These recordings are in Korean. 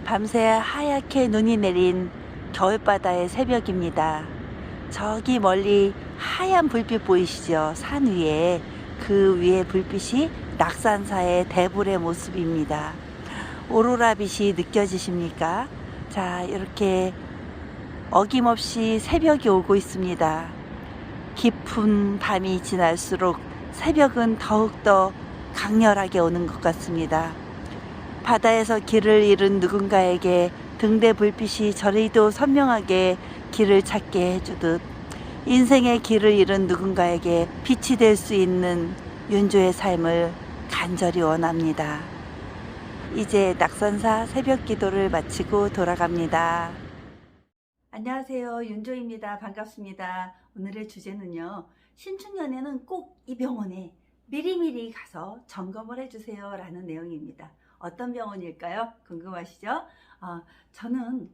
밤새 하얗게 눈이 내린 겨울바다의 새벽입니다. 저기 멀리 하얀 불빛 보이시죠? 산 위에, 그 위에 불빛이 낙산사의 대불의 모습입니다. 오로라 빛이 느껴지십니까? 자, 이렇게 어김없이 새벽이 오고 있습니다. 깊은 밤이 지날수록 새벽은 더욱더 강렬하게 오는 것 같습니다. 바다에서 길을 잃은 누군가에게 등대 불빛이 저리도 선명하게 길을 찾게 해주듯 인생의 길을 잃은 누군가에게 빛이 될 수 있는 윤조의 삶을 간절히 원합니다. 이제 낙산사 새벽 기도를 마치고 돌아갑니다. 안녕하세요, 윤조입니다. 반갑습니다. 오늘의 주제는요, 신축년에는 꼭 이 병원에 미리미리 가서 점검을 해주세요 라는 내용입니다. 어떤 병원일까요? 궁금하시죠? 저는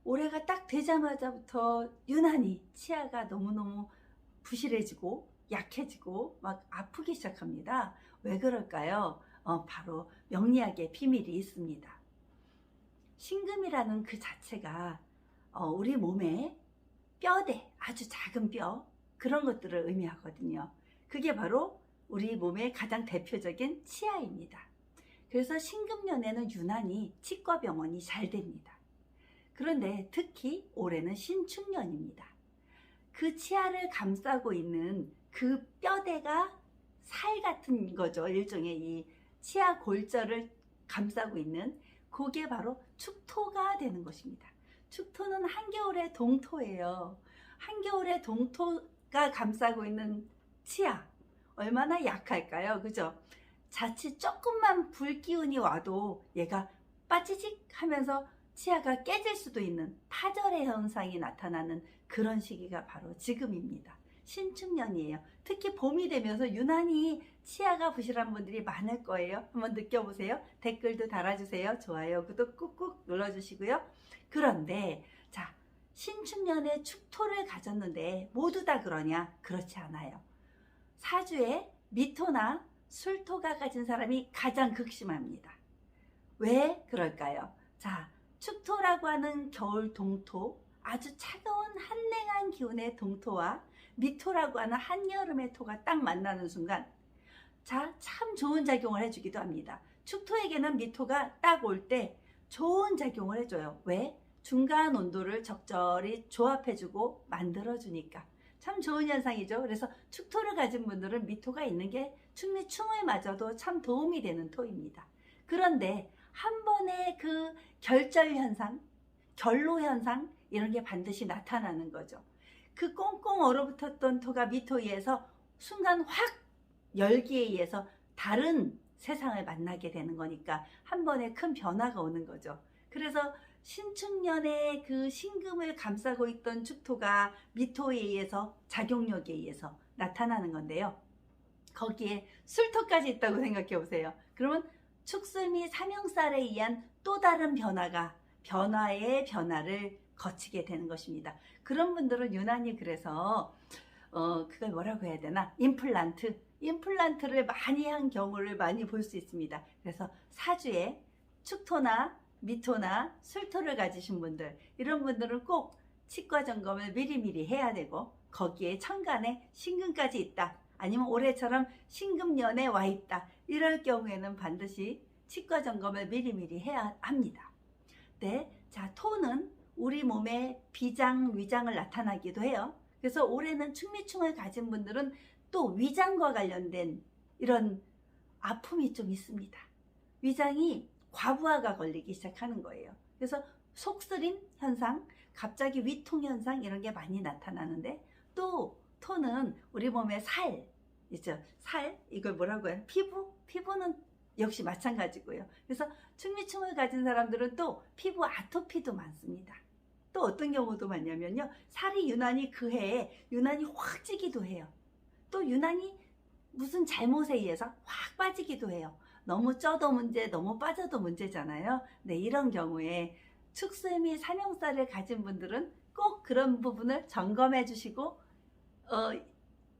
올해가 딱 되자마자부터 유난히 치아가 너무너무 부실해지고 약해지고 막 아프기 시작합니다. 왜 그럴까요? 바로 명리학의 비밀이 있습니다. 신금이라는 그 자체가 우리 몸에 뼈대, 아주 작은 뼈, 그런 것들을 의미하거든요. 그게 바로 우리 몸의 가장 대표적인 치아입니다. 그래서 신금년에는 유난히 치과병원이 잘 됩니다. 그런데 특히 올해는 신축년입니다. 그 치아를 감싸고 있는 그 뼈대가 살 같은 거죠. 일종의 이 치아 골절을 감싸고 있는 그게 바로 축토가 되는 것입니다. 축토는 한겨울의 동토예요. 한겨울의 동토가 감싸고 있는 치아, 얼마나 약할까요? 그죠? 자칫 조금만 불기운이 와도 얘가 빠지직 하면서 치아가 깨질 수도 있는 파절의 현상이 나타나는 그런 시기가 바로 지금입니다. 신축년이에요. 특히 봄이 되면서 유난히 치아가 부실한 분들이 많을 거예요. 한번 느껴보세요. 댓글도 달아주세요. 좋아요, 구독 꾹꾹 눌러주시고요. 그런데 자, 신축년에 축토를 가졌는데 모두 다 그러냐? 그렇지 않아요. 사주에 미토나 술토가 가진 사람이 가장 극심합니다. 왜 그럴까요? 자, 축토라고 하는 겨울 동토, 아주 차가운 한랭한 기운의 동토와 미토라고 하는 한여름의 토가 딱 만나는 순간, 자, 참 좋은 작용을 해주기도 합니다. 축토에게는 미토가 딱 올 때 좋은 작용을 해줘요. 왜? 중간 온도를 적절히 조합해주고 만들어주니까. 참 좋은 현상이죠. 그래서 축토를 가진 분들은 미토가 있는 게 충미충을 맞아도 참 도움이 되는 토입니다. 그런데 한 번의 그 결절 현상, 결로 현상, 이런 게 반드시 나타나는 거죠. 그 꽁꽁 얼어붙었던 토가 미토에 의해서 순간 확 열기에 의해서 다른 세상을 만나게 되는 거니까 한 번에 큰 변화가 오는 거죠. 그래서 신축년에 그 신금을 감싸고 있던 축토가 미토에 의해서, 작용력에 의해서 나타나는 건데요. 거기에 술토까지 있다고 생각해 보세요. 그러면 축술미 삼형살에 의한 또 다른 변화가, 변화의 변화를 거치게 되는 것입니다. 그런 분들은 유난히 그래서 그걸 뭐라고 해야 되나? 임플란트를 많이 한 경우를 많이 볼 수 있습니다. 그래서 사주에 축토나 미토나 술토를 가지신 분들, 이런 분들은 꼭 치과 점검을 미리미리 해야 되고, 거기에 천간에 신금까지 있다, 아니면 올해처럼 신금년에 와 있다, 이럴 경우에는 반드시 치과 점검을 미리미리 해야 합니다. 네, 자, 토는 우리 몸의 비장, 위장을 나타나기도 해요. 그래서 올해는 충미충을 가진 분들은 또 위장과 관련된 이런 아픔이 좀 있습니다. 위장이 과부하가 걸리기 시작하는 거예요. 그래서 속쓰림 현상, 갑자기 위통 현상, 이런 게 많이 나타나는데, 또 토는 우리 몸에 살 있죠. 살, 이걸 뭐라고 해요? 피부는 역시 마찬가지고요. 그래서 충미충을 가진 사람들은 또 피부 아토피도 많습니다. 또 어떤 경우도 많냐면요, 살이 유난히 그 해에 유난히 확 찌기도 해요. 또 유난히 무슨 잘못에 의해서 확 빠지기도 해요. 너무 쪄도 문제, 너무 빠져도 문제잖아요. 네, 이런 경우에 축술미 삼형살을 가진 분들은 꼭 그런 부분을 점검해 주시고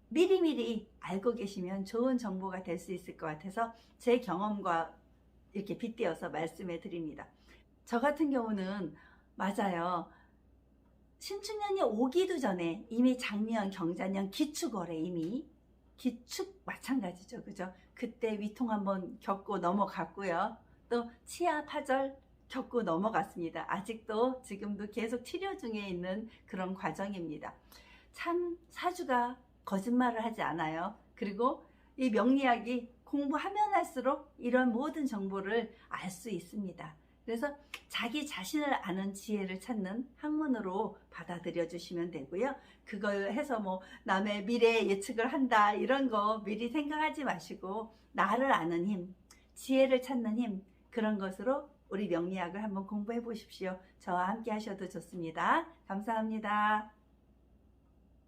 미리미리 알고 계시면 좋은 정보가 될 수 있을 것 같아서 제 경험과 이렇게 빗대어서 말씀해 드립니다. 저 같은 경우는 맞아요. 신축년이 오기도 전에 이미 장미연, 경자년, 기축월에 이미 기축 마찬가지죠. 그죠? 그때 위통 한번 겪고 넘어갔고요. 또 치아 파절 겪고 넘어갔습니다. 아직도 지금도 계속 치료 중에 있는 그런 과정입니다. 참 사주가 거짓말을 하지 않아요. 그리고 이 명리학이 공부하면 할수록 이런 모든 정보를 알 수 있습니다. 그래서 자기 자신을 아는 지혜를 찾는 학문으로 받아들여 주시면 되고요. 그걸 해서 뭐 남의 미래 예측을 한다 이런 거 미리 생각하지 마시고 나를 아는 힘, 지혜를 찾는 힘, 그런 것으로 우리 명리학을 한번 공부해 보십시오. 저와 함께 하셔도 좋습니다. 감사합니다.